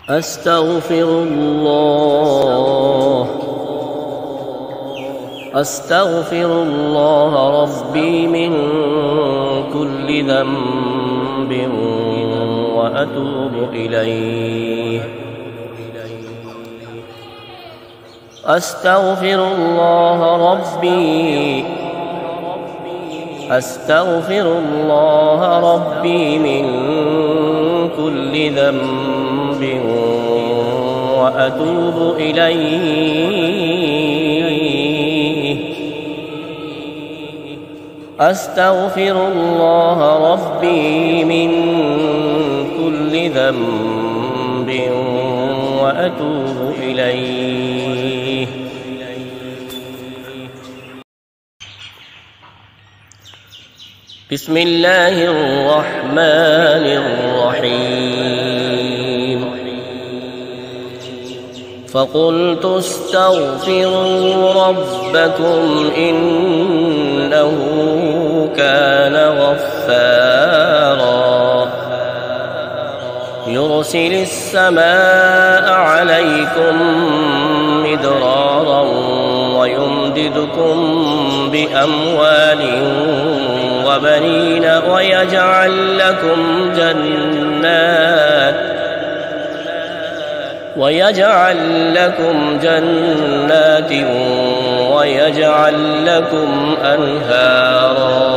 أستغفر الله ربي من كل ذنب وأتوب إليه. أستغفر الله ربي من كل ذنب وأتوب إليه. أستغفر الله ربي من كل ذنب وأتوب إليه. بسم الله الرحمن الرحيم. فقلت استغفروا ربكم إنه كان غفارا يرسل السماء عليكم مدرارا ويمددكم بأموال وبنين ويجعل لكم جنات ويجعل لكم أنهارا.